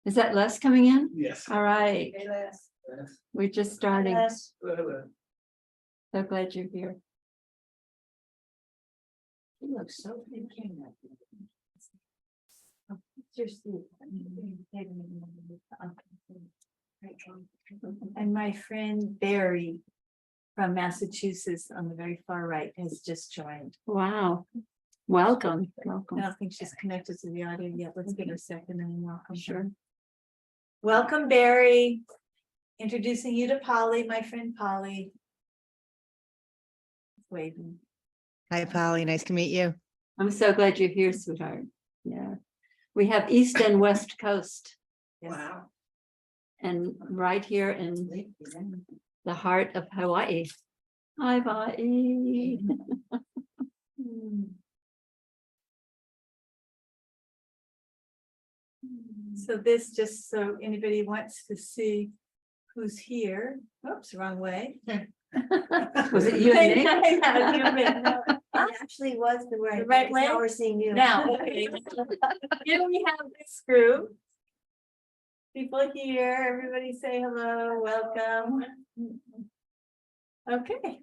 Is that Les coming in? Yes. All right. Hey, Les. We're just starting. Les. So glad you're here. You look so thinking. And my friend Barry from Massachusetts on the very far right has just joined. Wow. Welcome. I Welcome. don't think she's connected to the audio yet. Let's give her a second and then welcome. Sure. Welcome, Barry. Introducing you to Polly, my friend Polly. Waving. Hi, Polly. Nice to meet you. I'm so glad you're here, sweetheart. Yeah. We have East and West Coast, Yes. Wow. and right here in the heart of Hawaii. Hi, Hawaii. So this, just so anybody wants to see who's here. Oops, wrong way. Was it you and me? Yeah, you and me. No. It actually was the The right way? Now we're seeing you. Now, okay. Here we have this group. People here, everybody say hello, welcome. Okay.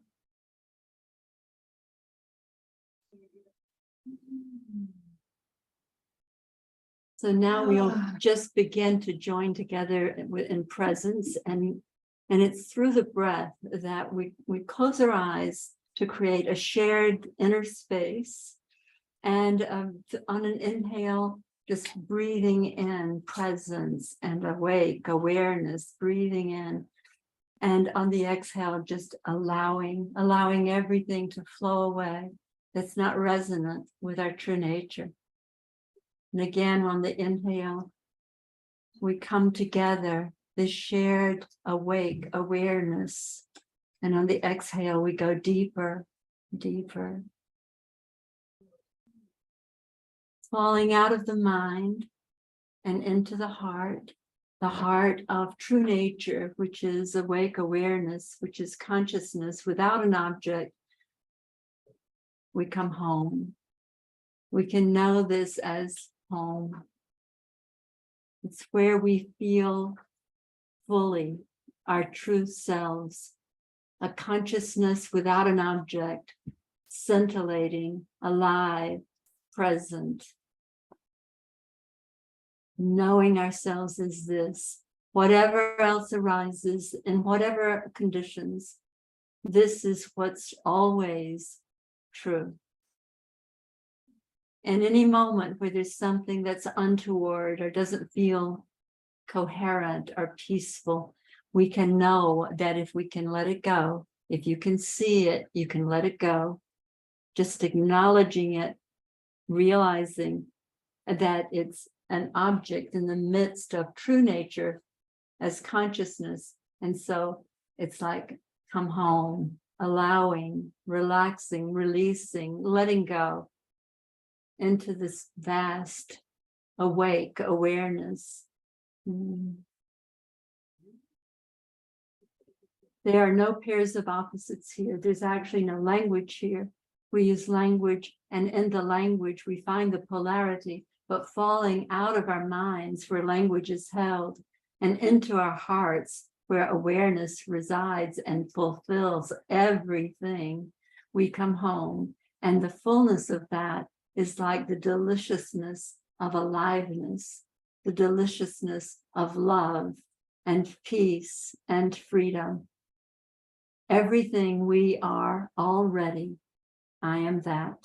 So now we'll just begin to join together in presence, and it's through the breath that we close our eyes to create a shared inner space. And on an inhale, just breathing in presence and awake awareness, breathing in. And on the exhale, just allowing everything to flow away that's not resonant with our true nature. And again, on the inhale, we come together, this shared awake awareness. And on the exhale, we go deeper, deeper. Falling out of the mind and into the heart of true nature, which is awake awareness, which is consciousness without an object. We come home. We can know this as home. It's where we feel fully our true selves, a consciousness without an object, scintillating, alive, present. Knowing ourselves as this, whatever else arises in whatever conditions, this is what's always true. In any moment where there's something that's untoward or doesn't feel coherent or peaceful, we can know that if we can let it go, if you can see it, you can let it go. Just acknowledging it, realizing that it's an object in the midst of true nature as consciousness. And so it's like, come home, allowing, relaxing, releasing, letting go into this vast awake awareness. There are no pairs of opposites here. There's actually no language here. We use language, and in the language we find the polarity, but falling out of our minds where language is held and into our hearts where awareness resides and fulfills everything, we come home. And the fullness of that is like the deliciousness of aliveness, the deliciousness of love and peace and freedom. Everything we are already, I am that.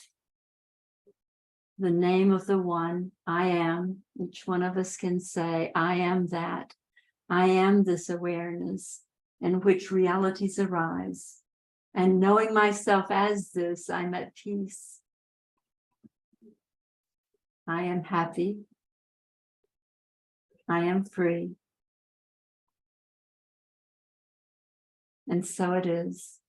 The name of the one, I am. Each one of us can say, I am that. I am this awareness in which realities arise. And knowing myself as this, I'm at peace. I am happy. I am free. And so it is.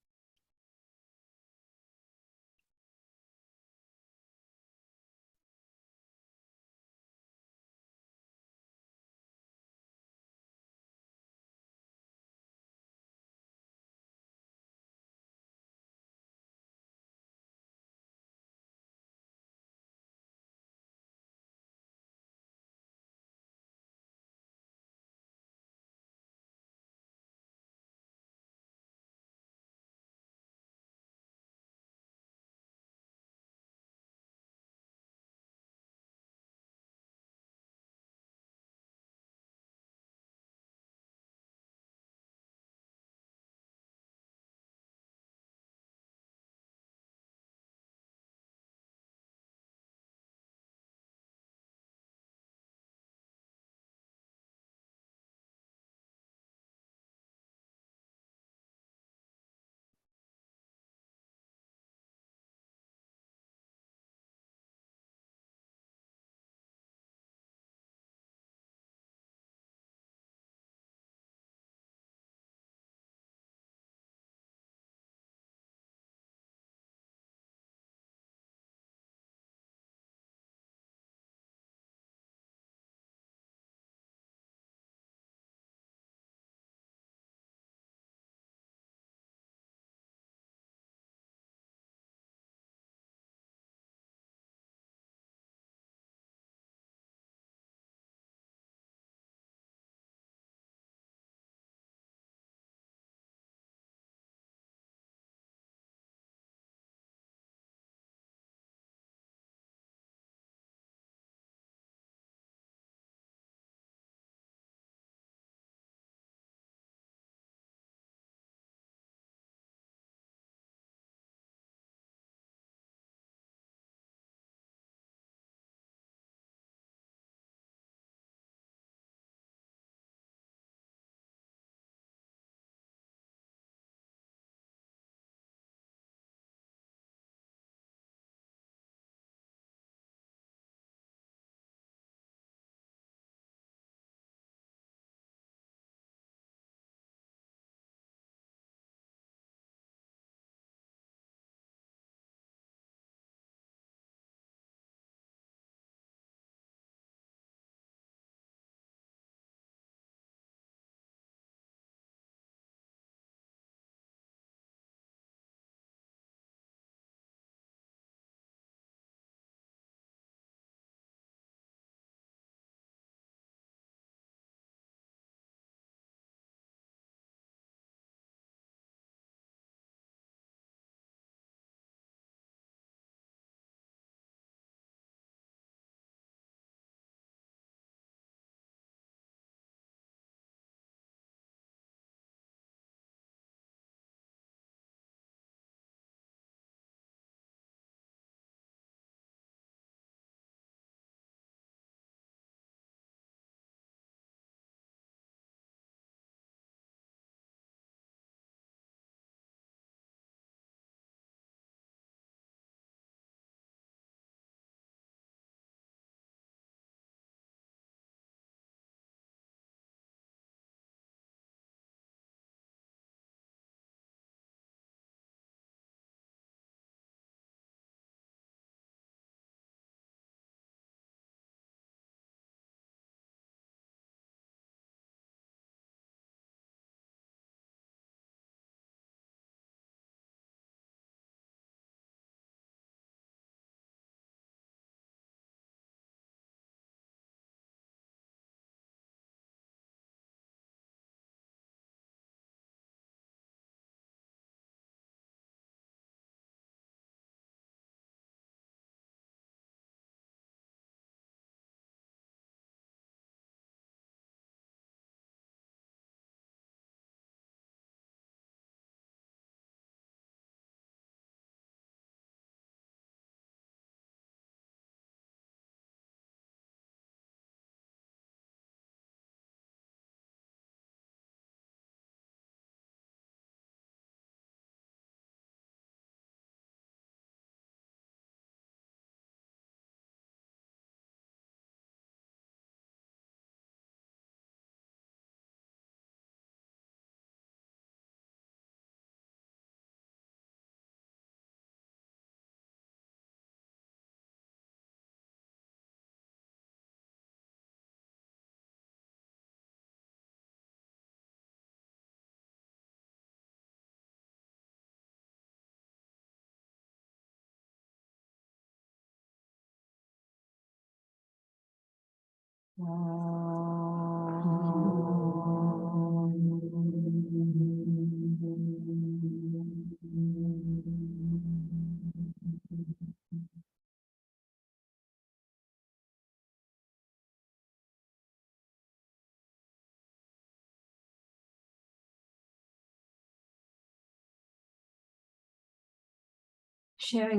Sharing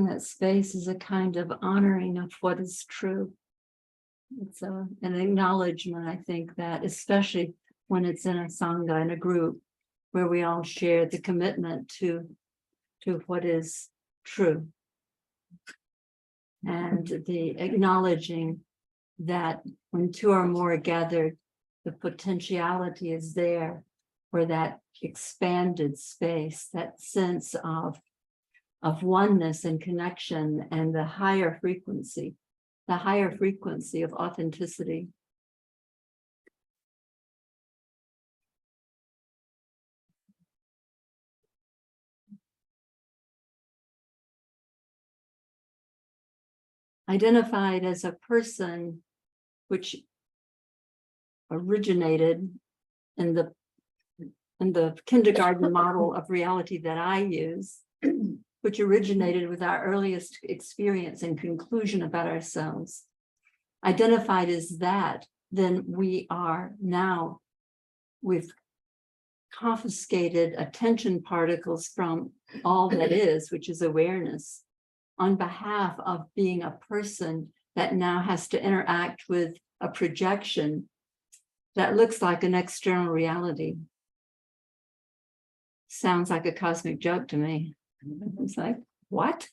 that space is a kind of honoring of what is true. It's an acknowledgement, I think, that especially when it's in a sangha, in a group, where we all share the commitment to what is true. And the acknowledging that when two or more are gathered, the potentiality is there for that expanded space, that sense of oneness and connection, and the higher frequency of authenticity. Identified as a person which originated in the kindergarten model of reality that I use, which originated with our earliest experience and conclusion about ourselves. Identified as that, then we've confiscated attention particles from all that is, which is awareness, on behalf of being a person that now has to interact with a projection that looks like an external reality. Sounds like a cosmic joke to me. It's like, what?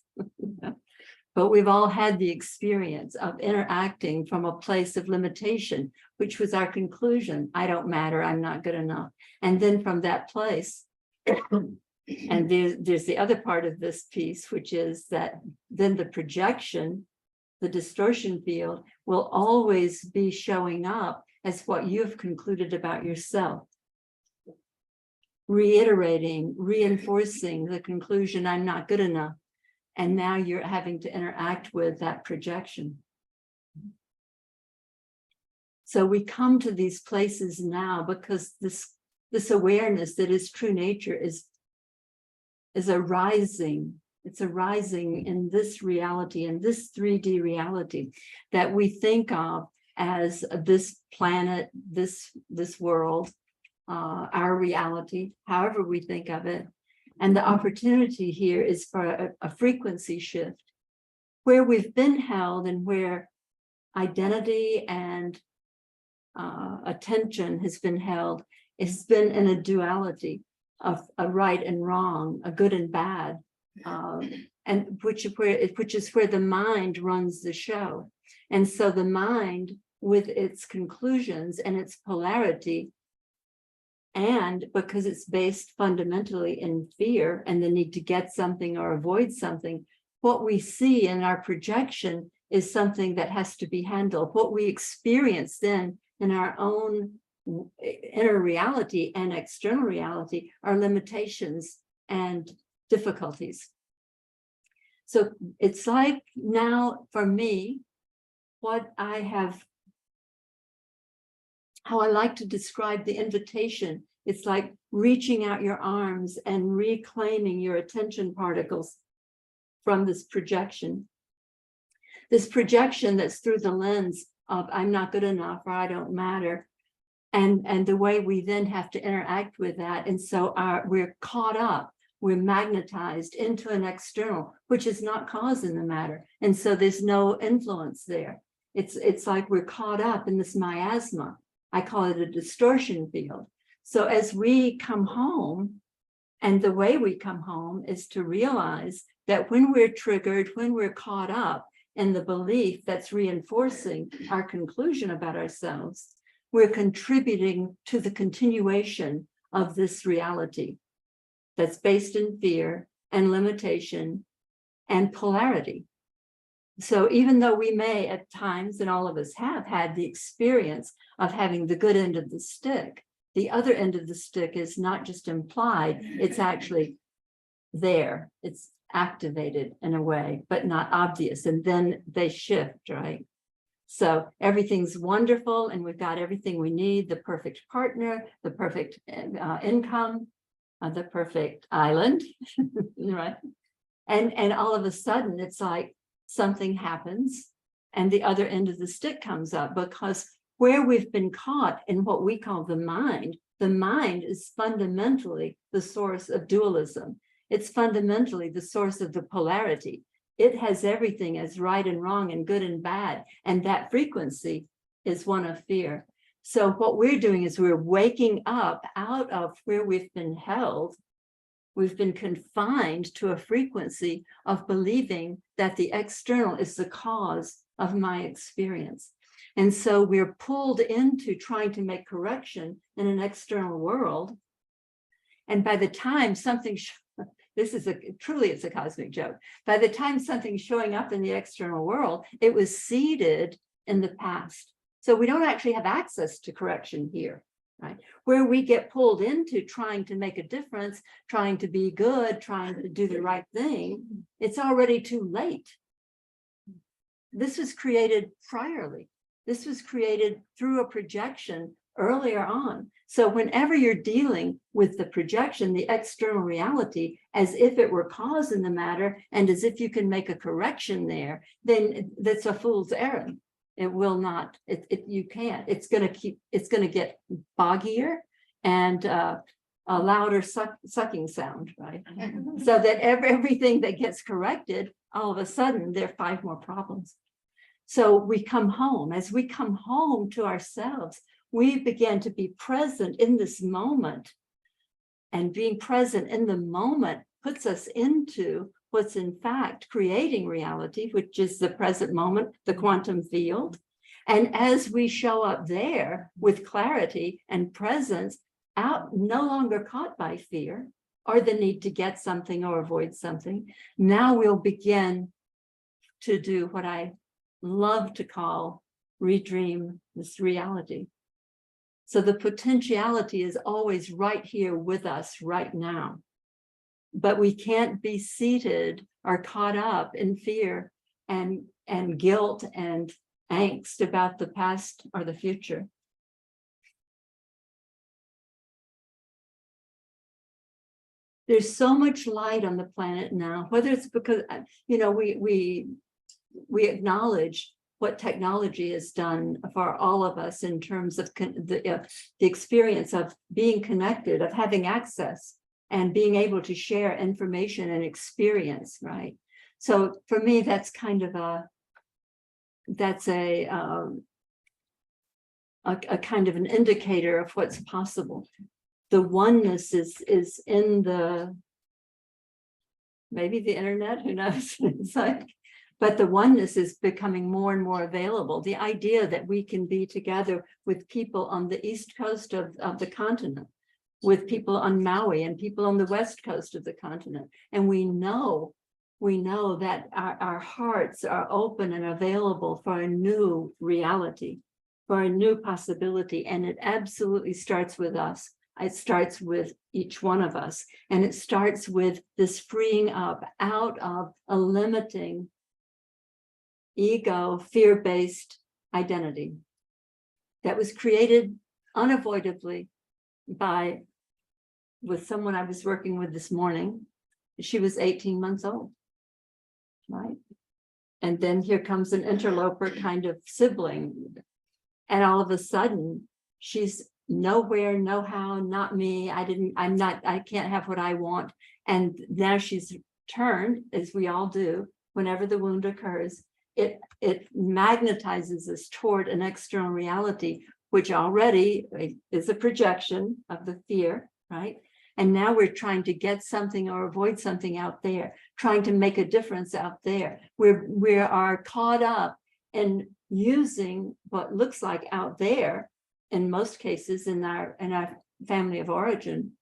But we've all had the experience of interacting from a place of limitation, which was our conclusion. I don't matter, I'm not good enough. And then from that place, and there's the other part of this piece, which is that then the projection, the distortion field, will always be showing up as what you've concluded about yourself. Reiterating, reinforcing the conclusion, I'm not good enough. And now you're having to interact with that projection. So we come to these places now because this awareness that is true nature is arising. It's arising in this reality, in this 3D reality that we think of as this planet, this world, our reality, however we think of it. And the opportunity here is for a frequency shift where we've been held and where identity and attention has been held. It's been in a duality of a right and wrong, a good and bad, and which is where the mind runs the show. And so the mind, with its conclusions and its polarity, and because it's based fundamentally in fear and the need to get something or avoid something, what we see in our projection is something that has to be handled. What we experience then in our own inner reality and external reality are limitations and difficulties. So it's like now for me, how I like to describe the invitation. It's like reaching out your arms and reclaiming your attention particles from this projection. This projection that's through the lens of I'm not good enough or I don't matter. And the way we then have to interact with that. And so we're caught up, we're magnetized into an external, which is not causing the matter. And so there's no influence there. It's like we're caught up in this miasma. I call it a distortion field. So as we come home, and the way we come home is to realize that when we're triggered, when we're caught up in the belief that's reinforcing our conclusion about ourselves, we're contributing to the continuation of this reality that's based in fear and limitation and polarity. So even though we may at times, and all of us have had the experience of having the good end of the stick, the other end of the stick is not just implied, it's actually there. It's activated in a way, but not obvious. And then they shift, right? So everything's wonderful and we've got everything we need, the perfect partner, the perfect income, the perfect island, right? And all of a sudden it's like something happens and the other end of the stick comes up, because where we've been caught in what we call the mind is fundamentally the source of dualism. It's fundamentally the source of the polarity. It has everything as right and wrong and good and bad. And that frequency is one of fear. So what we're doing is we're waking up out of where we've been held. We've been confined to a frequency of believing that the external is the cause of my experience. And so we're pulled into trying to make correction in an external world. And by the time something, truly it's a cosmic joke. By the time something's showing up in the external world, it was seeded in the past. So we don't actually have access to correction here, right? Where we get pulled into trying to make a difference, trying to be good, trying to do the right thing, it's already too late. This was created priorly. This was created through a projection earlier on. So whenever you're dealing with the projection, the external reality, as if it were cause in the matter, and as if you can make a correction there, then that's a fool's errand. It will not, you can't. It's going to get boggier and a louder sucking sound, right? So that everything that gets corrected, all of a sudden there are 5 more problems. So we come home. As we come home to ourselves, we begin to be present in this moment. And being present in the moment puts us into what's in fact creating reality, which is the present moment, the quantum field. And as we show up there with clarity and presence, out no longer caught by fear or the need to get something or avoid something, now we'll begin to do what I love to call redream this reality. So the potentiality is always right here with us right now. But we can't be seated or caught up in fear and guilt and angst about the past or the future. There's so much light on the planet now, whether it's because, we acknowledge what technology has done for all of us in terms of the experience of being connected, of having access and being able to share information and experience, right? So for me, that's kind of a kind of an indicator of what's possible. The oneness is in maybe the internet, who knows? It's like, but the oneness is becoming more and more available. The idea that we can be together with people on the east coast of the continent, with people on Maui and people on the west coast of the continent. And we know that our hearts are open and available for a new reality, for a new possibility. And it absolutely starts with us. It starts with each one of us. And it starts with this freeing up out of a limiting ego, fear-based identity that was created unavoidably with someone I was working with this morning. She was 18 months old, right? And then here comes an interloper kind of sibling. And all of a sudden, she's nowhere, no how, not me. I can't have what I want. And now she's turned, as we all do, whenever the wound occurs, it magnetizes us toward an external reality, which already is a projection of the fear, right? And now we're trying to get something or avoid something out there, trying to make a difference out there. We are caught up in using what looks like out there, in most cases in our family of origin,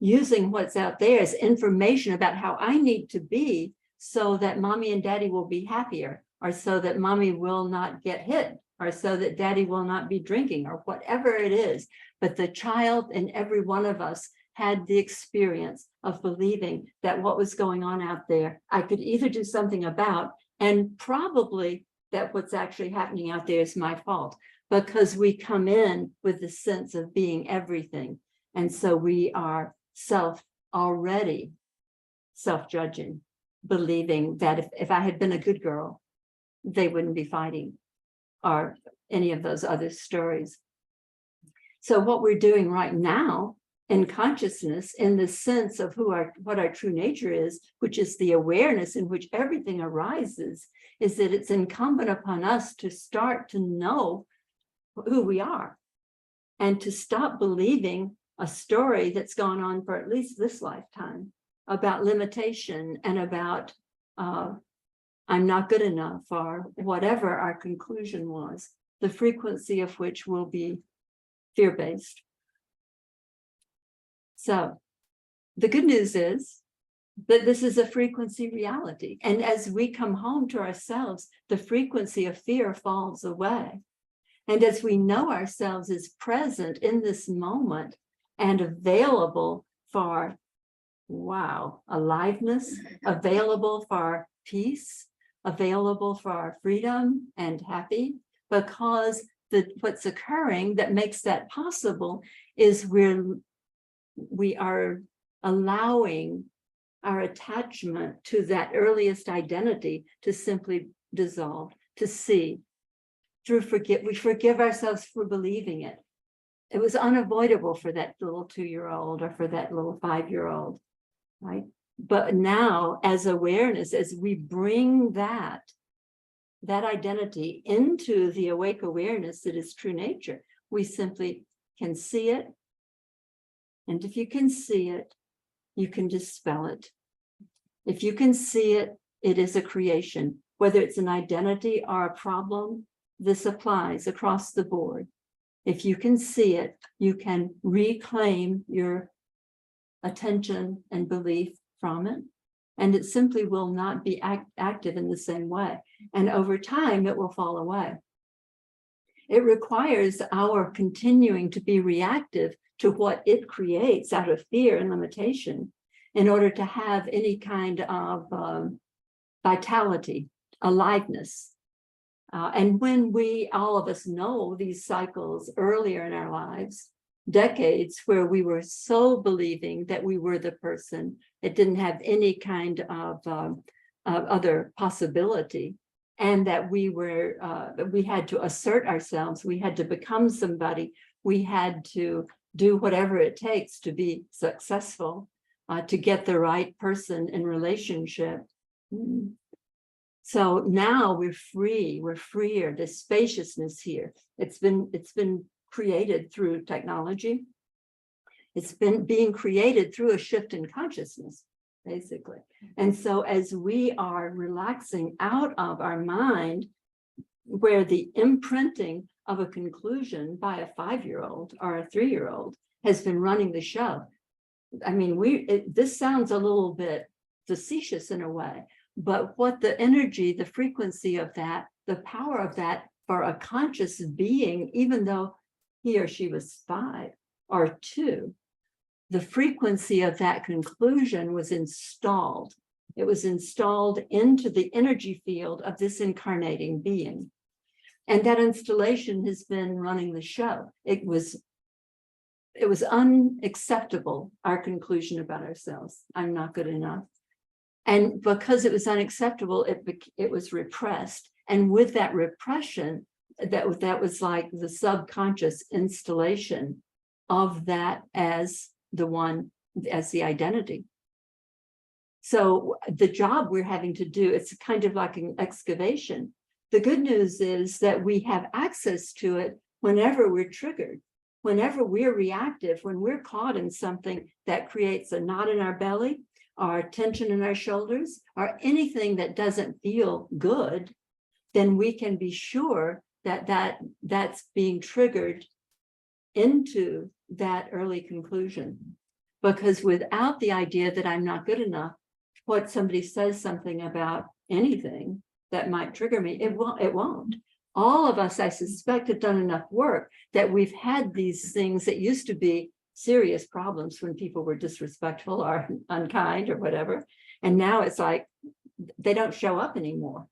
using what's out there as information about how I need to be so that mommy and daddy will be happier, or so that mommy will not get hit, or so that daddy will not be drinking, or whatever it is. But the child in every one of us had the experience of believing that what was going on out there, I could either do something about, and probably that what's actually happening out there is my fault, because we come in with the sense of being everything. And so we are already self-judging, believing that if I had been a good girl, they wouldn't be fighting, or any of those other stories. So what we're doing right now in consciousness, in the sense of what our true nature is, which is the awareness in which everything arises, is that it's incumbent upon us to start to know who we are and to stop believing a story that's gone on for at least this lifetime about limitation and about I'm not good enough, or whatever our conclusion was, the frequency of which will be fear-based. So the good news is that this is a frequency reality. And as we come home to ourselves, the frequency of fear falls away. And as we know ourselves as present in this moment and available for, wow, aliveness, available for peace, available for our freedom and happy, because what's occurring that makes that possible is we are allowing our attachment to that earliest identity to simply dissolve, to see through we forgive ourselves for believing it. It was unavoidable for that little 2-year-old or for that little 5-year-old, right? But now, as awareness, as we bring that identity into the awake awareness that is true nature, we simply can see it. And if you can see it, you can dispel it. If you can see it, it is a creation. Whether it's an identity or a problem, this applies across the board. If you can see it, you can reclaim your attention and belief from it, and it simply will not be active in the same way. And over time, it will fall away. It requires our continuing to be reactive to what it creates out of fear and limitation in order to have any kind of vitality, aliveness. And when all of us know these cycles earlier in our lives, decades where we were so believing that we were the person, it didn't have any kind of other possibility, and that we had to assert ourselves, we had to become somebody, we had to do whatever it takes to be successful, to get the right person in relationship. So now we're free, we're freer, there's spaciousness here. It's been created through technology. It's been being created through a shift in consciousness, basically. And so as we are relaxing out of our mind, where the imprinting of a conclusion by a 5-year-old or a 3-year-old has been running the show. I mean, this sounds a little bit facetious in a way, but what the energy, the frequency of that, the power of that for a conscious being, even though he or she was 5 or 2, the frequency of that conclusion was installed. It was installed into the energy field of this incarnating being. And that installation has been running the show. It was unacceptable, our conclusion about ourselves. I'm not good enough. And because it was unacceptable, it was repressed. And with that repression, that was like the subconscious installation of that as the identity. So the job we're having to do, it's kind of like an excavation. The good news is that we have access to it whenever we're triggered, whenever we're reactive, when we're caught in something that creates a knot in our belly, or tension in our shoulders, or anything that doesn't feel good, then we can be sure that's being triggered into that early conclusion. Because without the idea that I'm not good enough, what somebody says something about anything that might trigger me, it won't. All of us, I suspect, have done enough work that we've had these things that used to be serious problems when people were disrespectful or unkind or whatever. And now it's like, they don't show up anymore.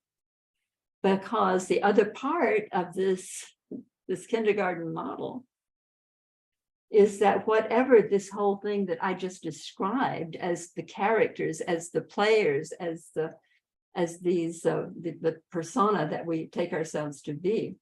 because the other part of this kindergarten model is that whatever this whole thing that I just described as the characters, as the players, as the persona that we take ourselves to be,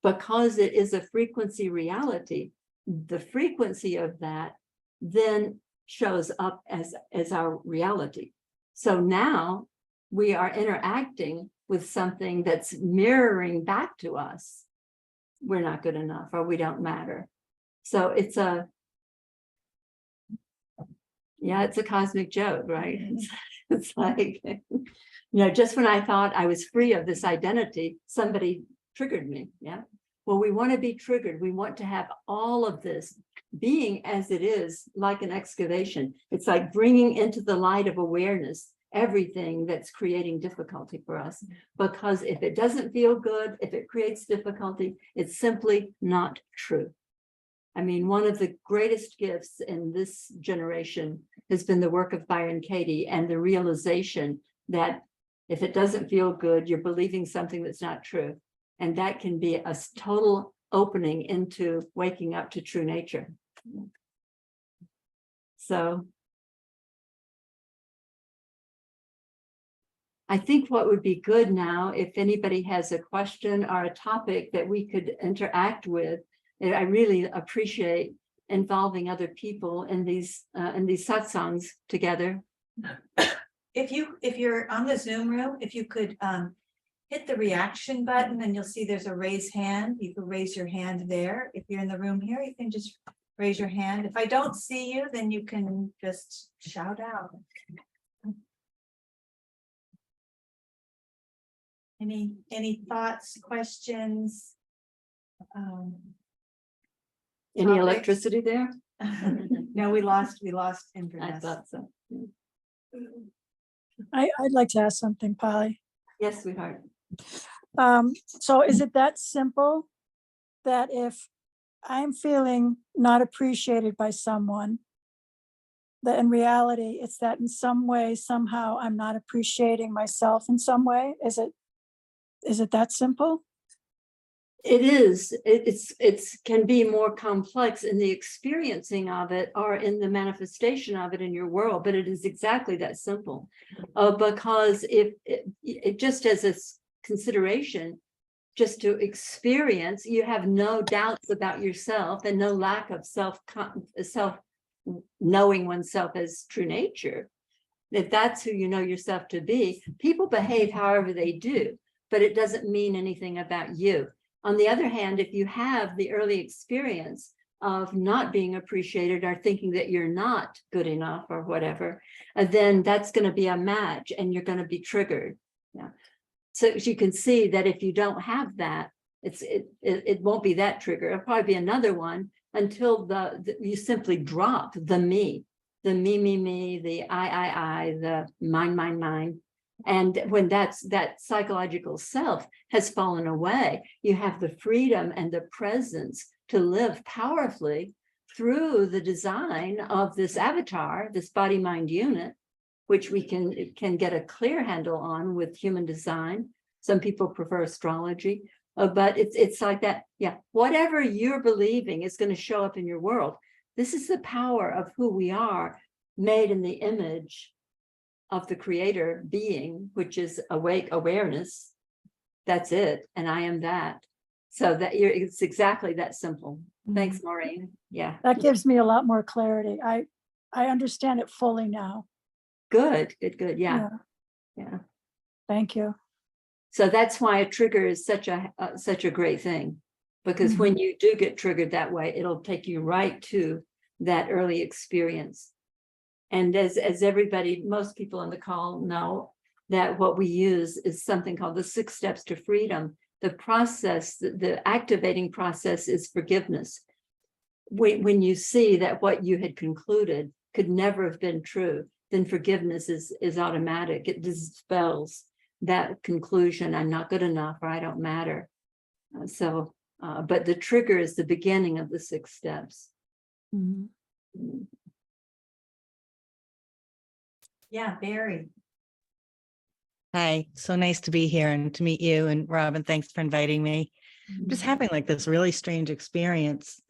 because it is a frequency reality, the frequency of that then shows up as our reality. So now we are interacting with something that's mirroring back to us. We're not good enough, or we don't matter. So it's a cosmic joke, right? It's like, just when I thought I was free of this identity, somebody triggered me. Yeah. Well, we want to be triggered. We want to have all of this being as it is, like an excavation. It's like bringing into the light of awareness everything that's creating difficulty for us. Because if it doesn't feel good, if it creates difficulty, it's simply not true. I mean, one of the greatest gifts in this generation has been the work of Byron Katie and the realization that if it doesn't feel good, you're believing something that's not true. And that can be a total opening into waking up to true nature. So I think what would be good now, if anybody has a question or a topic that we could interact with, I really appreciate involving other people in these satsangs together. If you're on the Zoom room, if you could hit the reaction button, and you'll see there's a raise hand. You can raise your hand there. If you're in the room here, you can just raise your hand. If I don't see you, then you can just shout out. Any thoughts, questions? Any Topics? electricity there? No, we lost I Inverness. thought so. I'd like to ask something, Polly. Yes, sweetheart. So is it that simple that if I'm feeling not appreciated by someone, that in reality, it's that in some way, somehow I'm not appreciating myself in some way? Is it that simple? It is. It's can be more complex in the experiencing of it or in the manifestation of it in your world, but it is exactly that simple. Because if it just as a consideration, just to experience, you have no doubts about yourself and no lack of self knowing oneself as true nature. If that's who you know yourself to be, people behave however they do, but it doesn't mean anything about you. On the other hand, if you have the early experience of not being appreciated or thinking that you're not good enough or whatever, then that's going to be a match and you're going to be triggered. Yeah. So you can see that if you don't have that, it won't be that trigger. It'll probably be another one until you simply drop the me, the me, the I, the mine. And when that psychological self has fallen away, you have the freedom and the presence to live powerfully through the design of this avatar, this body-mind unit, which we can get a clear handle on with human design. Some people prefer astrology, but it's like that. Yeah, whatever you're believing is going to show up in your world. This is the power of who we are, made in the image of the creator being, which is awake awareness. That's it. And I am that. So it's exactly that simple. Thanks, Maureen. Yeah. That gives me a lot more clarity. I understand it fully now. Good. Yeah. Thank you. So that's why a trigger is such a great thing, because when you do get triggered that way, it'll take you right to that early experience. And as everybody, most people on the call know, that what we use is something called the 6 steps to freedom. The process, the activating process is forgiveness. When you see that what you had concluded could never have been true, then forgiveness is automatic. It dispels that conclusion, I'm not good enough, or I don't matter. But the trigger is the beginning of the 6 steps. Yeah, Barry. Hi, so nice to be here and to meet you. And Robin, thanks for inviting me. I'm just having like this really strange experience.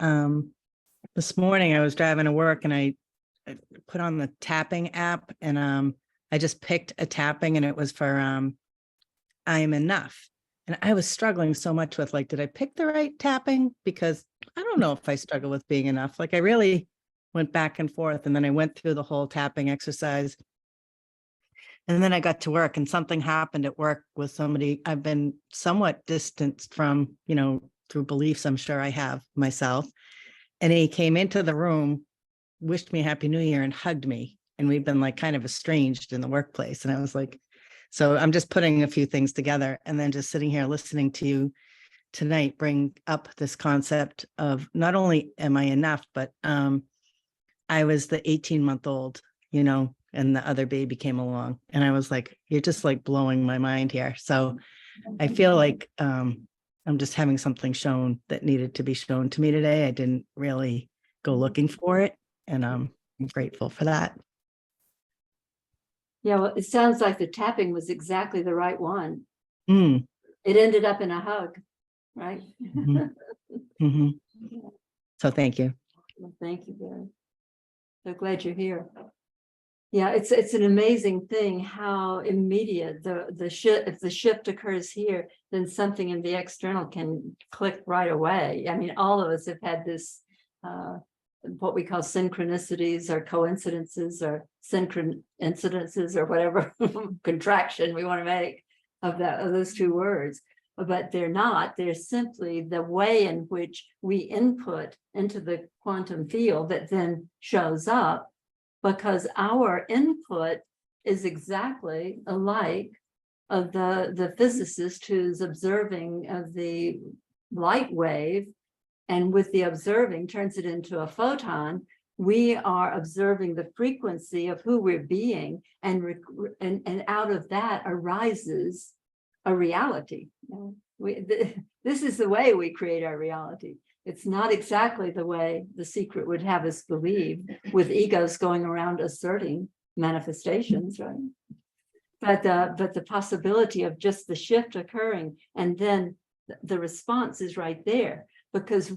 This morning I was driving to work and I put on the tapping app and I just picked a tapping and it was for I am enough. And I was struggling so much with like, did I pick the right tapping? Because I don't know if I struggle with being enough. Like I really went back and forth and then I went through the whole tapping exercise. And then I got to work and something happened at work with somebody I've been somewhat distanced from, through beliefs I'm sure I have myself. And he came into the room, wished me a happy new year and hugged me. And we've been like kind of estranged in the workplace. And I was like, so I'm just putting a few things together and then just sitting here listening to you tonight bring up this concept of not only am I enough, but I was the 18-month-old, and the other baby came along and I was like, you're just like blowing my mind here. So I feel like I'm just having something shown that needed to be shown to me today. I didn't really go looking for it. And I'm grateful for that. Yeah, well, it sounds like the tapping was exactly the right one. Mm, It ended up in a hug, right? mhm, mhm. So thank you. Well, thank you, Barry. So glad you're here. Yeah, it's an amazing thing how immediate the shift, if the shift occurs here, then something in the external can click right away. I mean, all of us have had this what we call synchronicities or coincidences or incidences or whatever contraction we want to make of those two words. But they're not, they're simply the way in which we input into the quantum field that then shows up, because our input is exactly alike of the physicist who's observing of the light wave, and with the observing turns it into a photon. We are observing the frequency of who we're being, and out of that arises a reality. This is the way we create our reality. It's not exactly the way the secret would have us believe, with egos going around asserting manifestations, right? But the possibility of just the shift occurring, and then the response is right there, because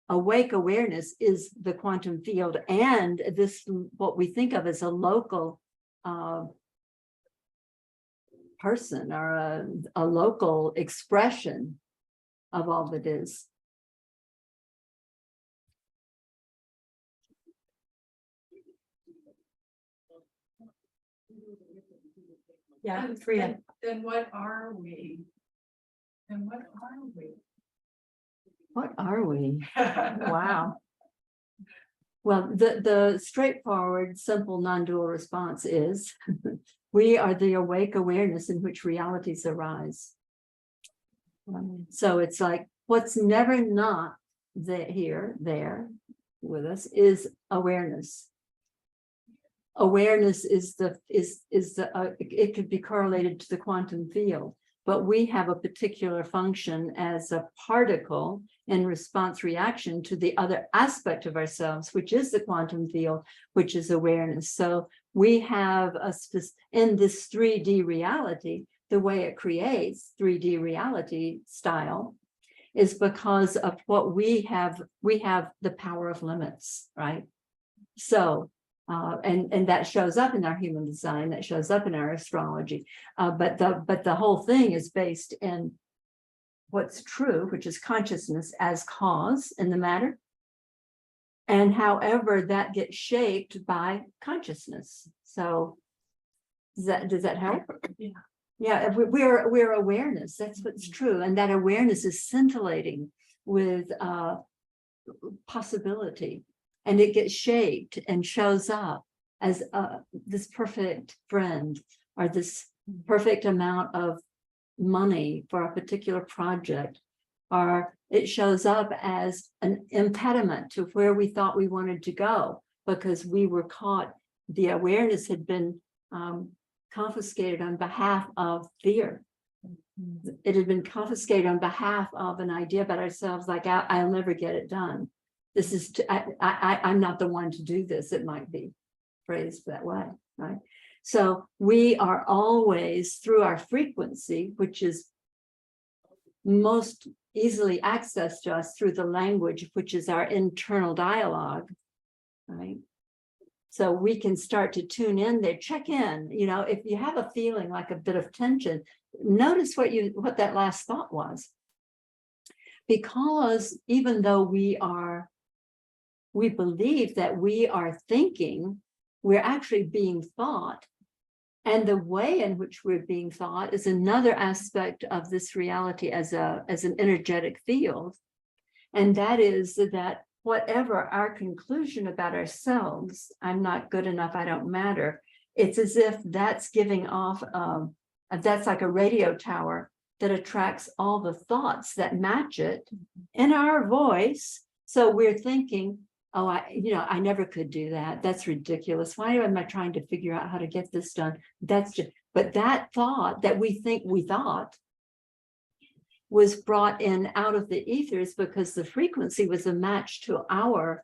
awake awareness is the quantum field, and this what we think of as a local person, or a local expression of all that is. Yeah, Freya. Then what are we? And what are we? What are we? Wow. Well, the straightforward, simple, non-dual response is we are the awake awareness in which realities arise. So it's like what's never not there with us is awareness. Awareness is it could be correlated to the quantum field, but we have a particular function as a particle in response reaction to the other aspect of ourselves, which is the quantum field, which is awareness. So we have in this 3D reality, the way it creates 3D reality style is because of what we have the power of limits, right? So and that shows up in our human design, that shows up in our astrology, but the whole thing is based in what's true, which is consciousness as cause in the matter, and however that gets shaped by consciousness. So does that help? Yeah, we're awareness. That's what's true, and that awareness is scintillating with possibility. And it gets shaped and shows up as this perfect friend, or this perfect amount of money for a particular project, or it shows up as an impediment to where we thought we wanted to go, because we were caught. The awareness had been confiscated on behalf of fear. It had been confiscated on behalf of an idea about ourselves, like I'll never get it done. This is I'm not the one to do this. It might be phrased that way, right? So we are always through our frequency, which is most easily accessed to us through the language, which is our internal dialogue, right? So we can start to tune in there, check in, if you have a feeling like a bit of tension, notice what that last thought was. Because even though we believe that we are thinking, we're actually being thought. And the way in which we're being thought is another aspect of this reality as an energetic field. And that is that whatever our conclusion about ourselves, I'm not good enough, I don't matter. It's as if that's giving off, that's like a radio tower that attracts all the thoughts that match it in our voice. So we're thinking, oh, I never could do that. That's ridiculous. Why am I trying to figure out how to get this done? But that thought that we think we thought was brought in out of the ethers because the frequency was a match to our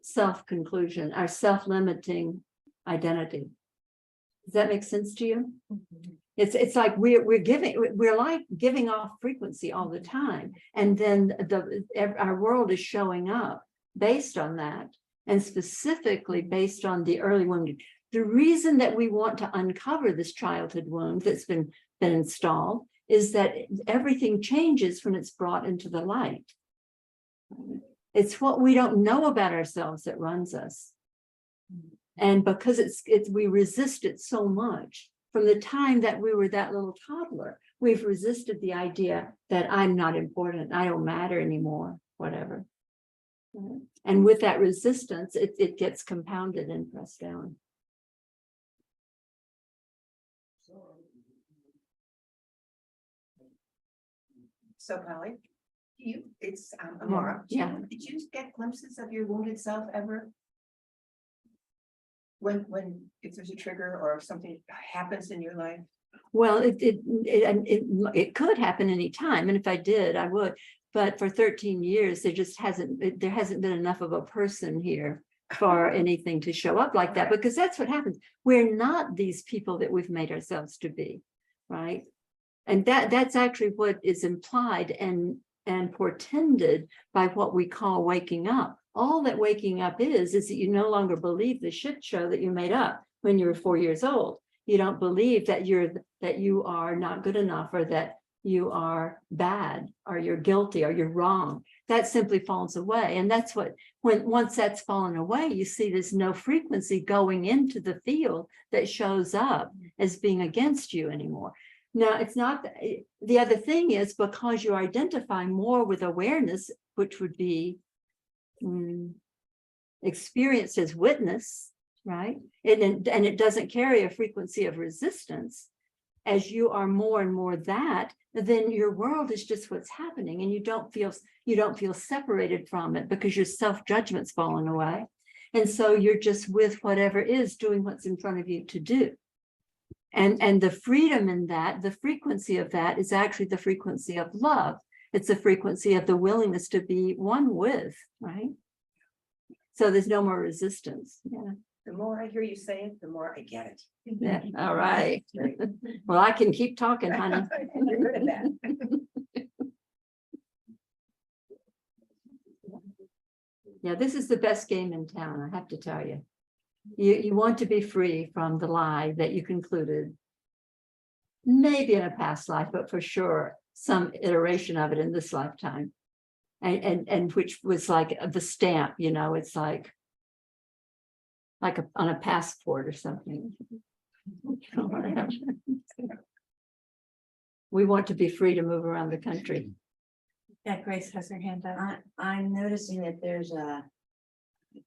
self-conclusion, our self-limiting identity. Does that make sense to you? It's like we're giving off frequency all the time, and then our world is showing up based on that, and specifically based on the early wounding. The reason that we want to uncover this childhood wound that's been installed is that everything changes when it's brought into the light. It's what we don't know about ourselves that runs us. And because we resist it so much, from the time that we were that little toddler, we've resisted the idea that I'm not important, I don't matter anymore, whatever. And with that resistance, it gets compounded and pressed down. So Pali, it's Amara. Yeah. Did you get glimpses of your wounded self ever? If there's a trigger or if something happens in your life? Well, it could happen any time, and if I did, I would. But for 13 years, there hasn't been enough of a person here for anything to show up like that, because that's what happens. We're not these people that we've made ourselves to be, right? And that's actually what is implied and portended by what we call waking up. All that waking up is that you no longer believe the shit show that you made up when you were 4 years old. You don't believe that you are not good enough, or that you are bad, or you're guilty, or you're wrong. That simply falls away. And that's once that's fallen away, you see there's no frequency going into the field that shows up as being against you anymore. Now, it's not, the other thing is, because you identify more with awareness, which would be experienced as witness, right? And it doesn't carry a frequency of resistance. As you are more and more that, then your world is just what's happening, and you don't feel separated from it, because your self-judgment's fallen away. And so you're just with whatever is doing what's in front of you to do. And the freedom in that, the frequency of that, is actually the frequency of love. It's the frequency of the willingness to be one with, right? So there's no more resistance. Yeah. The more I hear you say it, the more I get it. Yeah. All right. Well, I can keep talking, honey. You're good at that. Yeah, this is the best game in town, I have to tell you. You want to be free from the lie that you concluded, maybe in a past life, but for sure some iteration of it in this lifetime, and which was like the stamp, it's like on a passport or something. We want to be free to move around the country. Yeah, Grace has her hand up. I'm noticing that there's a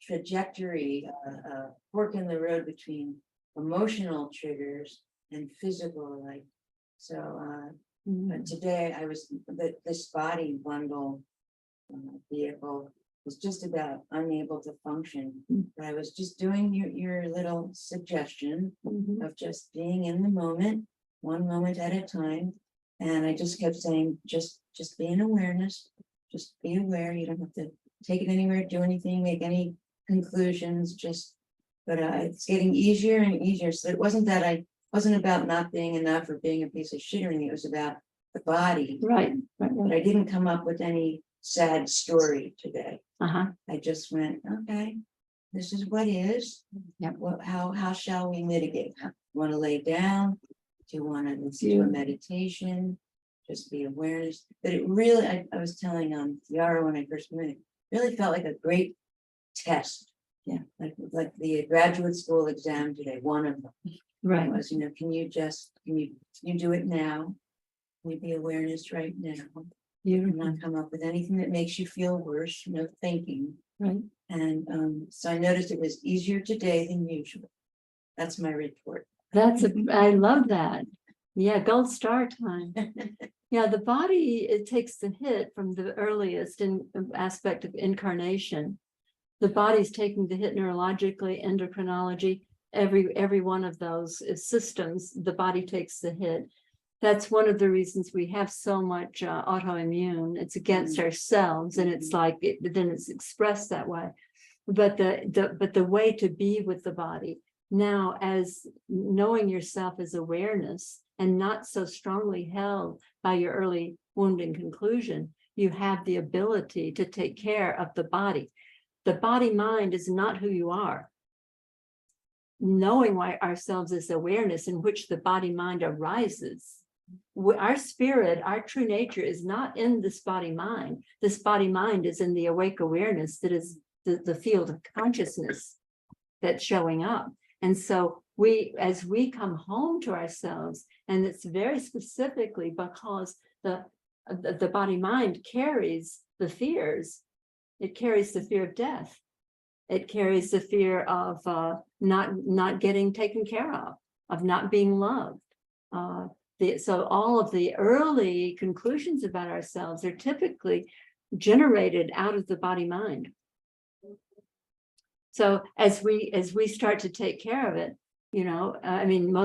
trajectory, a fork in the road between emotional triggers and physical, but today I was, this body bundle vehicle was just about unable to function. But I was just doing your little suggestion of just being in the moment, one moment at a time. And I just kept saying, just be in awareness, just be aware. You don't have to take it anywhere, do anything, make any conclusions, just But it's getting easier and easier. So it wasn't that I wasn't about not being enough or being a piece of shit or anything. It was about the body. Right, right, But I didn't come up with any sad story today. uh-huh, I just went, okay, this is what is. Yep. Well, how shall we mitigate? Want to lay down? Do you want to listen to Yeah. a meditation? Just be awareness. But it really, I was telling Yara when I first met, it really felt like a great test. Yeah. Like the graduate school exam today, one of them right. was, can you do it now? Can you be awareness right now? And Beautiful, not come up with anything that makes you feel worse, thinking. right. And so I noticed it was easier today than usual. That's my report. I love that. Yeah, gold star time. Yeah, the body, it takes the hit from the earliest aspect of incarnation. The body's taking the hit neurologically, endocrinology, every one of those systems, the body takes the hit. That's one of the reasons we have so much autoimmune. It's against ourselves, and it's like then it's expressed that way. But the way to be with the body now, as knowing yourself as awareness and not so strongly held by your early wounding conclusion, you have the ability to take care of the body. The body mind is not who you are. Knowing ourselves as awareness in which the body mind arises. Our spirit, our true nature is not in this body mind. This body mind is in the awake awareness that is the field of consciousness that's showing up. And so as we come home to ourselves, and it's very specifically because the body mind carries the fears. It carries the fear of death. It carries the fear of not getting taken care of not being loved. So all of the early conclusions about ourselves are typically generated out of the body mind. So as we start to take care of it, I mean,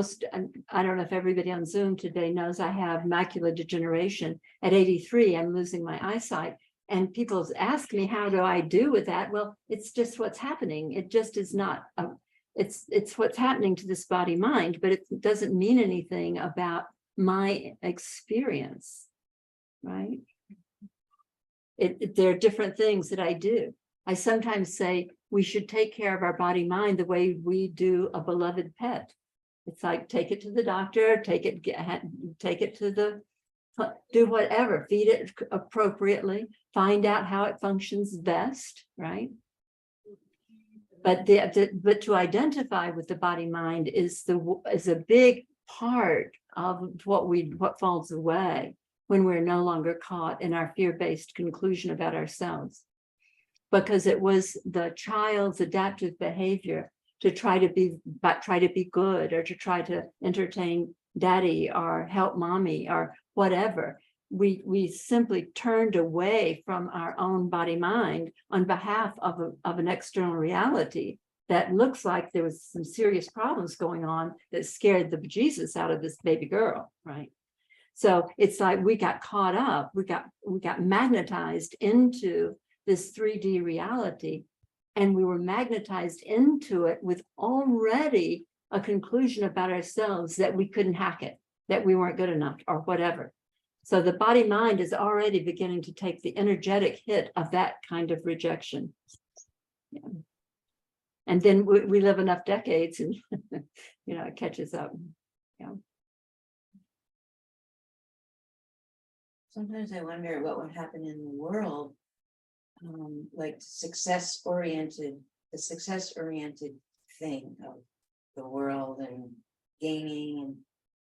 I don't know if everybody on Zoom today knows I have macular degeneration. At 83, I'm losing my eyesight. And people ask me, how do I do with that? Well, it's just what's happening. It just is not, it's what's happening to this body mind, but it doesn't mean anything about my experience, right? There are different things that I do. I sometimes say we should take care of our body mind the way we do a beloved pet. It's like, take it to the doctor, take it to do whatever, feed it appropriately, find out how it functions best, right? But to identify with the body mind is a big part of what falls away when we're no longer caught in our fear-based conclusion about ourselves. Because it was the child's adaptive behavior to try to be good, or to try to entertain daddy or help mommy or whatever. We simply turned away from our own body mind on behalf of an external reality that looks like there was some serious problems going on that scared the bejesus out of this baby girl, right? So it's like we got caught up, we got magnetized into this 3D reality, and we were magnetized into it with already a conclusion about ourselves that we couldn't hack it, that we weren't good enough or whatever. So the body mind is already beginning to take the energetic hit of that kind of rejection. Yeah. And then we live enough decades and it catches up. Yeah. Sometimes I wonder what would happen in the world, like the success-oriented thing of the world and gaining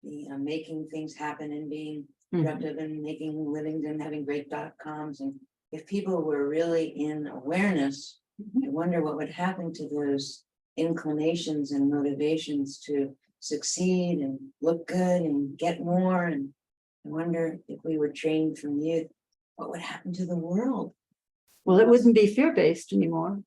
and making things happen and being productive and making livings and having great .coms. And if people were really in awareness, I wonder what would happen to those inclinations and motivations to succeed and look good and get more. And I wonder if we were trained from youth, what would happen to the world? Well, it wouldn't be fear-based anymore.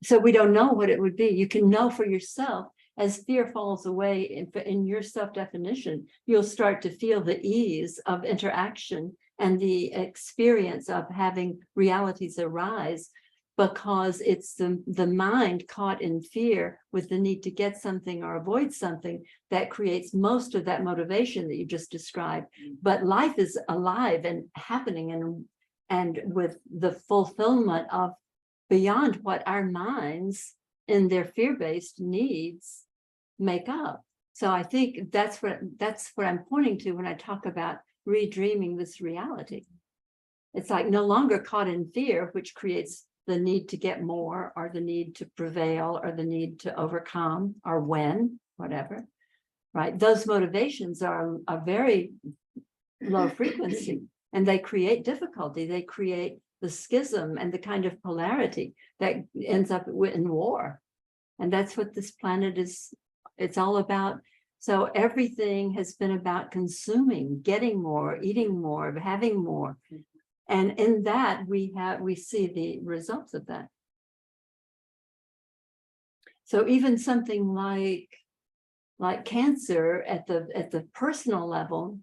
So we don't know what it would be. You can know for yourself as fear falls away in your self-definition, you'll start to feel the ease of interaction and the experience of having realities arise because it's the mind caught in fear with the need to get something or avoid something that creates most of that motivation that you just described. But life is alive and happening, and with the fulfillment of beyond what our minds in their fear-based needs make up. So I think that's what I'm pointing to when I talk about redreaming this reality. It's like no longer caught in fear, which creates the need to get more, or the need to prevail, or the need to overcome, or win, whatever, right? Those motivations are a very low frequency, and they create difficulty. They create the schism and the kind of polarity that ends up in war. And that's what this planet is, it's all about. So everything has been about consuming, getting more, eating more, having more. And in that, we see the results of that. So even something like cancer at the personal level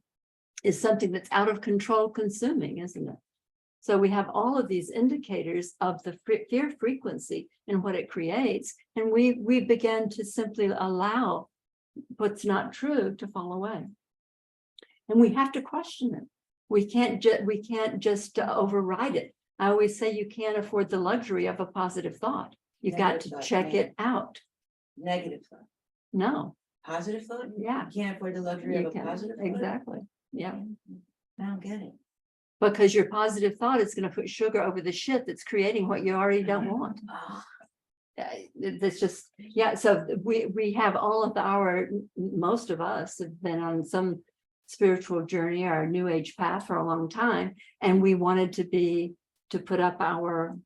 is something that's out of control consuming, isn't it? So we have all of these indicators of the fear frequency and what it creates, and we begin to simply allow what's not true to fall away. And we have to question it. We can't just override it. I always say you can't afford the luxury of a positive thought. You've got to check it out. Negative thought. No. Positive thought? Yeah. You can't afford the luxury of a positive thought? Exactly. Yeah. I don't get it. Because your positive thought is going to put sugar over the shit that's creating what you already don't want. Oh, That's just, yeah. So we have all of most of us have been on some spiritual journey or new age path for a long time, and we wanted to put up our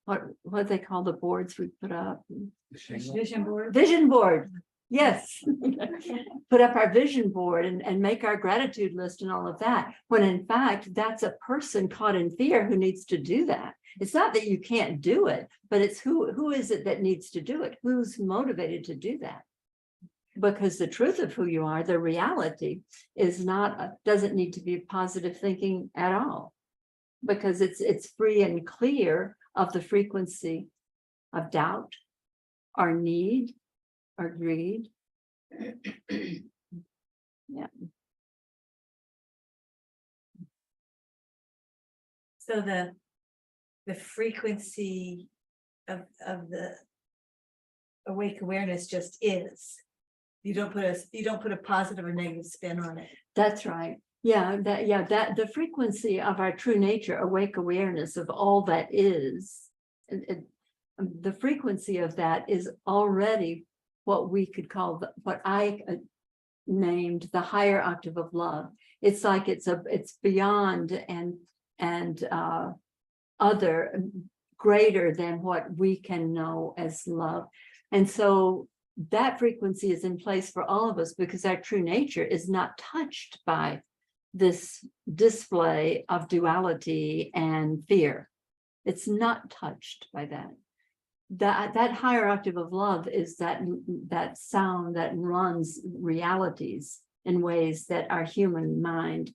what they call the boards we put up, vision board. Yes. Put up our vision board and make our gratitude list and all of that, when in fact that's a person caught in fear who needs to do that. It's not that you can't do it, but it's who is it that needs to do it? Who's motivated to do that? Because the truth of who you are, the reality, is doesn't need to be positive thinking at all, because it's free and clear of the frequency of doubt, our need, our greed. Yeah. So the frequency of the awake awareness just is. You don't put a positive or negative spin on it. That's right. Yeah, that the frequency of our true nature, awake awareness of all that is, the frequency of that is already what we could call what I named the higher octave of love. It's like it's beyond and other, greater than what we can know as love. And so that frequency is in place for all of us, because our true nature is not touched by this display of duality and fear. It's not touched by that. That higher octave of love is that sound that runs realities in ways that our human mind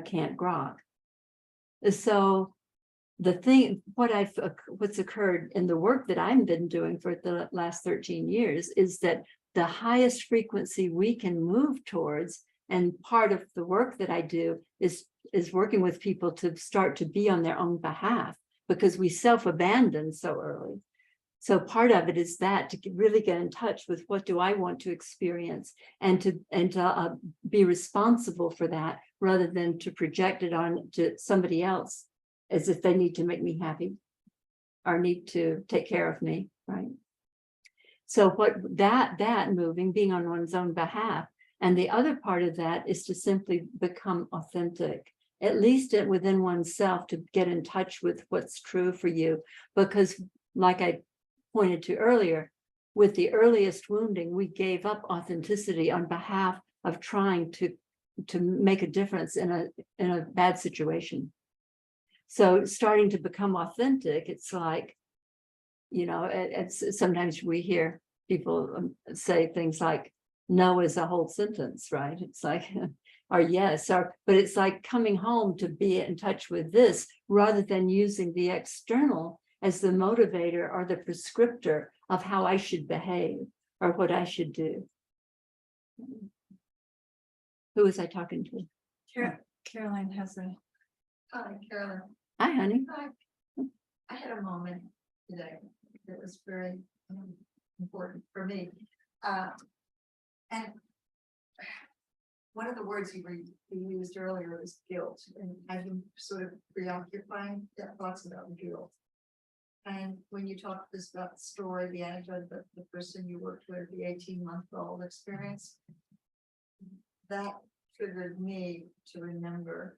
can't grok. So what's occurred in the work that I've been doing for the last 13 years is that the highest frequency we can move towards, and part of the work that I do is working with people to start to be on their own behalf, because we self-abandon so early. So part of it is that to really get in touch with what do I want to experience, and to be responsible for that, rather than to project it on to somebody else as if they need to make me happy or need to take care of me, right? So what that moving, being on one's own behalf, and the other part of that is to simply become authentic, at least within oneself, to get in touch with what's true for you. Because like I pointed to earlier, with the earliest wounding, we gave up authenticity on behalf of trying to make a difference in a bad situation. So starting to become authentic, it's like, sometimes we hear people say things like, no is a whole sentence, right? It's like, or yes, but it's like coming home to be in touch with this, rather than using the external as the motivator or the prescriptor of how I should behave or what I should do. Who was I talking to? Caroline has a. Hi, Carolyn. Hi, honey. Hi. I had a moment today that was very important for me. And one of the words you used earlier was guilt, and I've been sort of preoccupying thoughts about guilt. And when you talked this about the story, the anecdote, the person you worked with, the 18-month-old experience, that triggered me to remember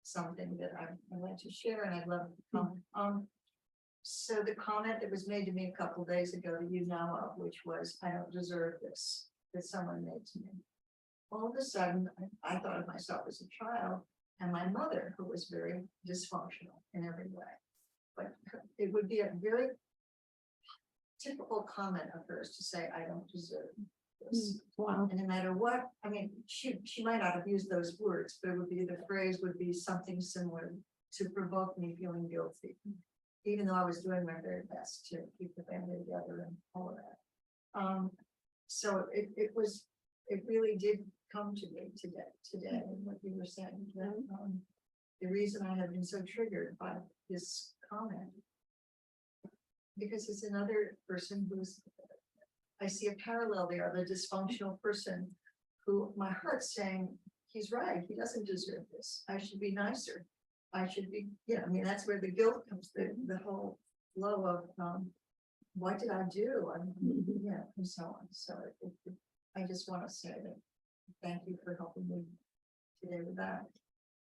something that I'd like to share, and I'd love to comment. So the comment that was made to me a couple days ago that you know of, which was, I don't deserve this, that someone made to me. All of a sudden, I thought of myself as a child and my mother, who was very dysfunctional in every way. But it would be a very typical comment of hers to say, I don't deserve this. Wow. And no matter what, I mean, she might not have used those words, but it would be, the phrase would be something similar to provoke me feeling guilty, even though I was doing my very best to keep the family together and all of that. So it really did come to me today, what you were saying, that the reason I have been so triggered by this comment, because it's another person who's, I see a parallel there of a dysfunctional person who my heart's saying, he's right, he doesn't deserve this. I should be nicer. I should be, I mean, that's where the guilt comes, the whole flow of what did I do? And so on. So I just want to say that thank you for helping me today with that.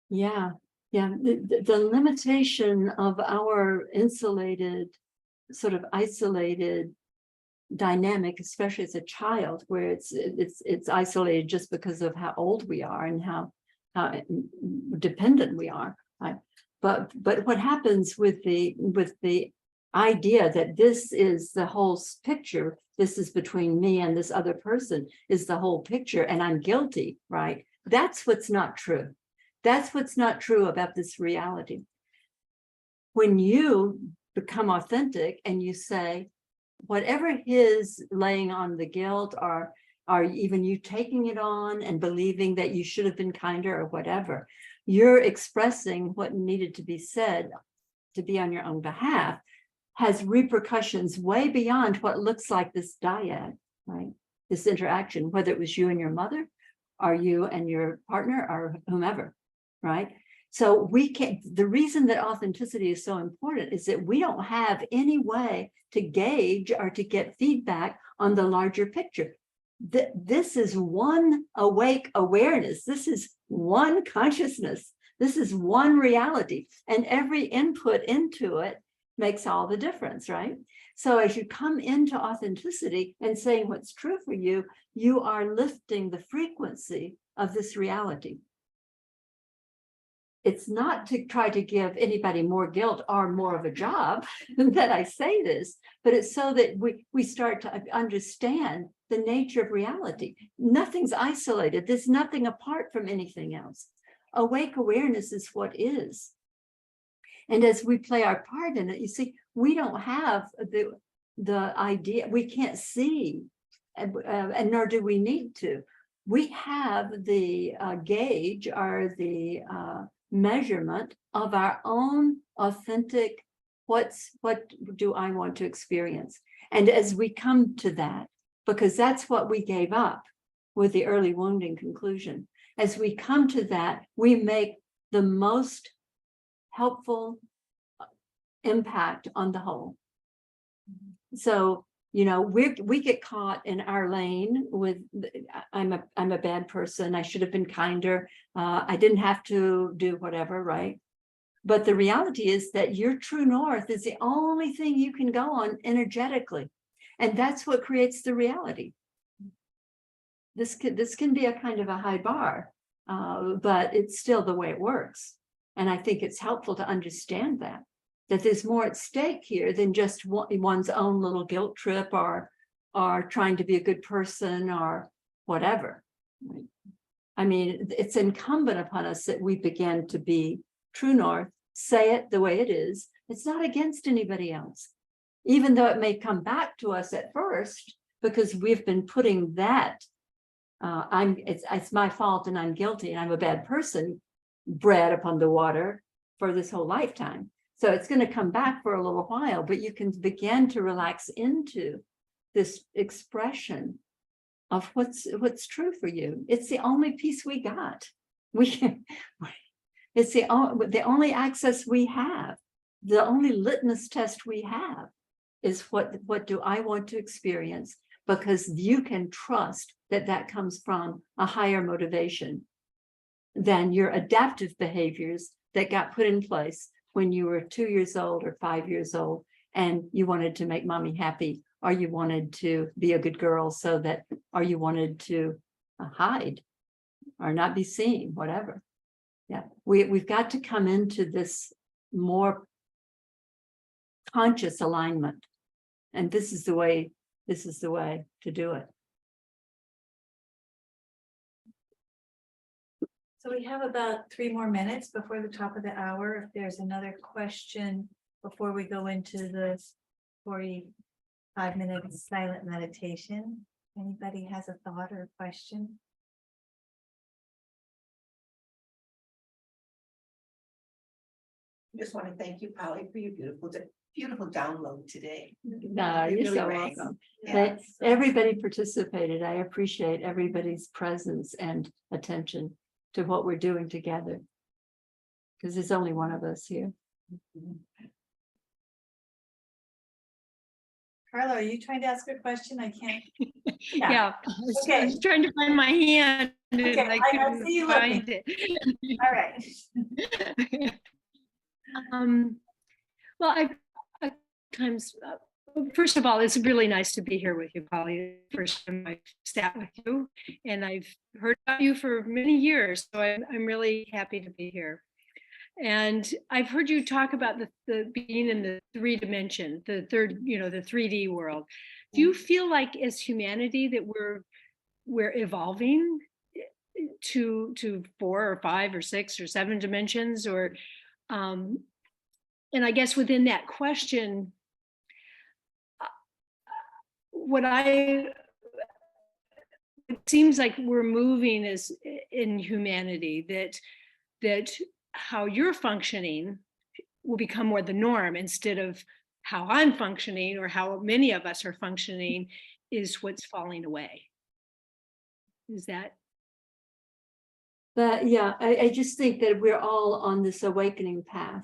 Yeah. The limitation of our insulated, sort of isolated dynamic, especially as a child, where it's isolated just because of how old we are and how dependent we are. Right? But what happens with the idea that this is the whole picture, this is between me and this other person is the whole picture, and I'm guilty, right? That's what's not true. That's what's not true about this reality. When you become authentic and you say, whatever his laying on the guilt, or even you taking it on and believing that you should have been kinder or whatever, you're expressing what needed to be said to be on your own behalf, has repercussions way beyond what looks like this dyad, right? This interaction, whether it was you and your mother, or you and your partner, or whomever, right? So we can't, the reason that authenticity is so important is that we don't have any way to gauge or to get feedback on the larger picture. This is one awake awareness. This is one consciousness. This is one reality. And every input into it makes all the difference, right? So as you come into authenticity and saying what's true for you, you are lifting the frequency of this reality. It's not to try to give anybody more guilt or more of a job that I say this, but it's so that we start to understand the nature of reality. Nothing's isolated. There's nothing apart from anything else. Awake awareness is what is. And as we play our part in it, you see, we don't have the idea, we can't see, and nor do we need to. We have the gauge or the measurement of our own authentic, what do I want to experience? And as we come to that, because that's what we gave up with the early wounding conclusion, as we come to that, we make the most helpful impact on the whole. So, we get caught in our lane with, I'm a bad person. I should have been kinder. I didn't have to do whatever, right? But the reality is that your true north is the only thing you can go on energetically. And that's what creates the reality. This can be a kind of a high bar, but it's still the way it works. And I think it's helpful to understand that there's more at stake here than just one's own little guilt trip or trying to be a good person or whatever. I mean, it's incumbent upon us that we begin to be true north, say it the way it is, It's not against anybody else, even though it may come back to us at first, because we've been putting that it's my fault and I'm guilty and I'm a bad person, bread upon the water for this whole lifetime. So it's going to come back for a little while, but you can begin to relax into this expression of what's true for you. It's the only piece we got. It's the only access we have. The only litmus test we have is what do I want to experience? Because you can trust that that comes from a higher motivation than your adaptive behaviors that got put in place when you were 2 years old or 5 years old, and you wanted to make mommy happy, or you wanted to be a good girl or you wanted to hide or not be seen, whatever. Yeah, we've got to come into this more conscious alignment. And this is the way to do it. So we have about 3 more minutes before the top of the hour. If there's another question before we go into the 45-minute silent meditation, anybody has a thought or a question? I just want to thank you, Pali, for your beautiful download today. No, It you're really so rang. welcome. Yeah. Everybody participated. I appreciate everybody's presence and attention to what we're doing together, because there's only one of us here. Carla, are you trying to ask a question? I can't. Yeah, I was trying to find my hand. And Okay, I I couldn't see you find it. All right. Well, I times, first of all, it's really nice to be here with you, Polly. First time I've sat with you, and I've heard about you for many years, so I'm really happy to be here. And I've heard you talk about the being in the 3 dimension, the third, the 3D world. Do you feel like as humanity that we're evolving to 4 or 5 or 6 or 7 dimensions, or and I guess within that question, it seems like we're moving as in humanity, that how you're functioning will become more the norm instead of how I'm functioning or how many of us are functioning is what's falling away. Is that? But yeah, I just think that we're all on this awakening path,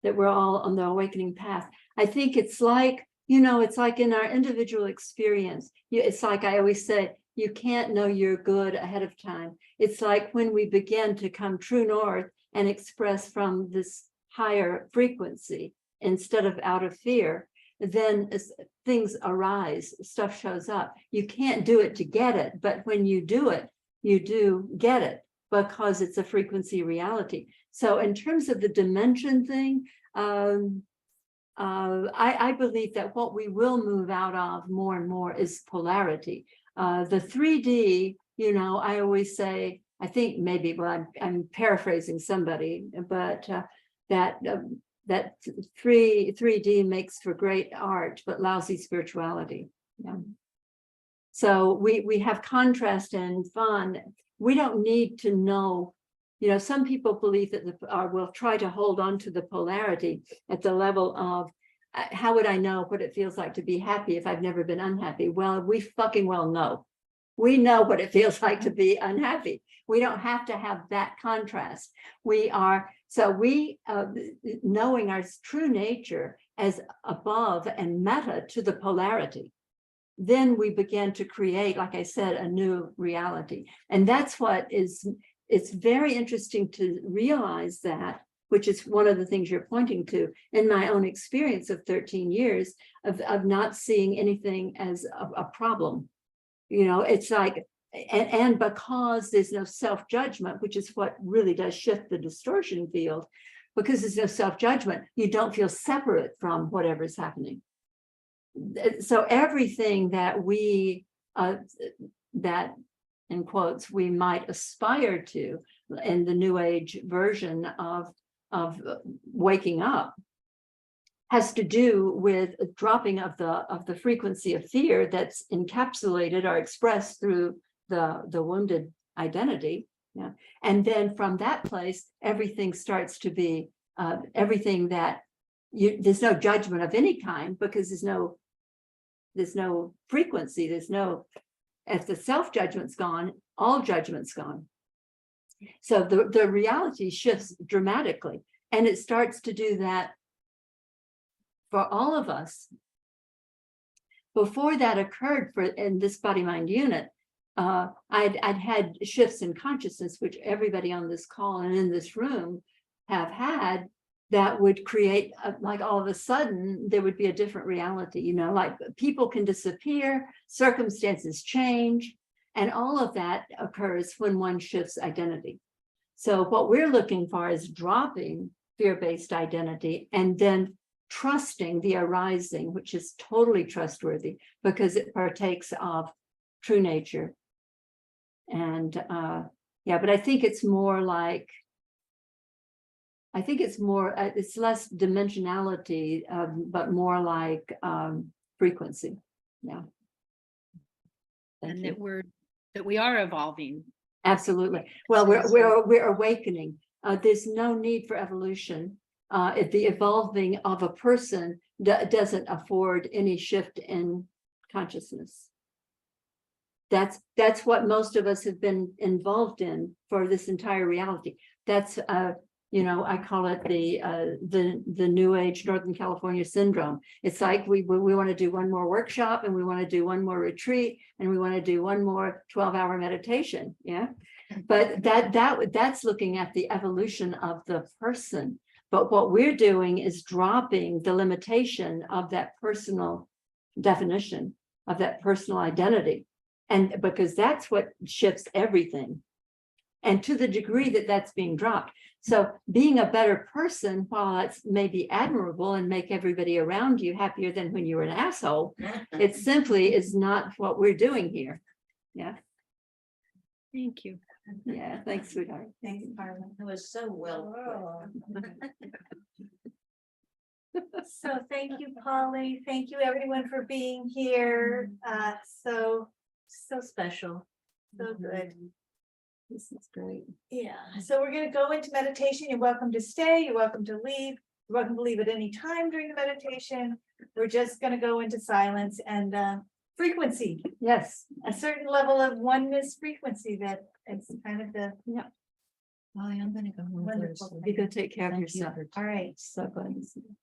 that we're all on the awakening path. I think it's like, it's like in our individual experience, it's like I always say, you can't know you're good ahead of time. It's like when we begin to come true north and express from this higher frequency instead of out of fear, then as things arise, stuff shows up. You can't do it to get it, but when you do it, you do get it because it's a frequency reality. So in terms of the dimension thing, I believe that what we will move out of more and more is polarity. The 3D, I always say, I think maybe, well, I'm paraphrasing somebody, but that 3D makes for great art, but lousy spirituality. Yeah. So we have contrast and fun. We don't need to know. Some people believe that will try to hold on to the polarity at the level of how would I know what it feels like to be happy if I've never been unhappy? Well, we fucking well know. We know what it feels like to be unhappy. We don't have to have that contrast. Knowing our true nature as above and meta to the polarity, then we begin to create, like I said, a new reality. And that's it's very interesting to realize that, which is one of the things you're pointing to in my own experience of 13 years of not seeing anything as a problem. It's like, and because there's no self-judgment, which is what really does shift the distortion field, because there's no self-judgment, you don't feel separate from whatever's happening. So everything that that in quotes, we might aspire to in the new age version of waking up has to do with a dropping of the frequency of fear that's encapsulated or expressed through the wounded identity. Yeah. And then from that place, everything starts to be everything that there's no judgment of any kind, because there's no frequency, there's no, if the self-judgment's gone, all judgment's gone. So the reality shifts dramatically, and it starts to do that for all of us. Before that occurred in this body-mind unit, I'd had shifts in consciousness, which everybody on this call and in this room have had, that would create like all of a sudden there would be a different reality, you know, like people can disappear, circumstances change, and all of that occurs when one shifts identity. So what we're looking for is dropping fear-based identity and then trusting the arising, which is totally trustworthy because it partakes of true nature. And yeah, but I think it's more like, it's less dimensionality, but more like frequency. Yeah. Thank And you. that we are evolving. Absolutely. Well, we're awakening. There's no need for evolution. If the evolving of a person doesn't afford any shift in consciousness. That's what most of us have been involved in for this entire reality. That's you know, I call it the New Age Northern California syndrome. It's like we want to do one more workshop, and we want to do one more retreat, and we want to do one more 12-hour meditation. Yeah, but that's looking at the evolution of the person. But what we're doing is dropping the limitation of that personal definition, of that personal identity, and because that's what shifts everything. And to the degree that that's being dropped. So being a better person, while that's maybe admirable and make everybody around you happier than when you were an asshole, it simply is not what we're doing here. Yeah. Thank you. Yeah. Thanks, sweetheart. Thanks, Carmen. It was so well put. So thank you, Polly. Thank you, everyone, for being here. So special, so good. This is great. Yeah, so we're gonna go into meditation. You're welcome to stay, you're welcome to leave, you're welcome to leave at any time during the meditation. We're just gonna go into silence and frequency, Yes. a certain level of oneness frequency that is kind of the Molly, I'm gonna go home wonderful first. You thing. go take care of Thank you yourself. for All right. So glad to see you.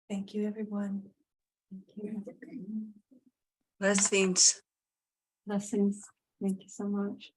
Thank you, everyone. Blessings. Blessings. Thank you so much.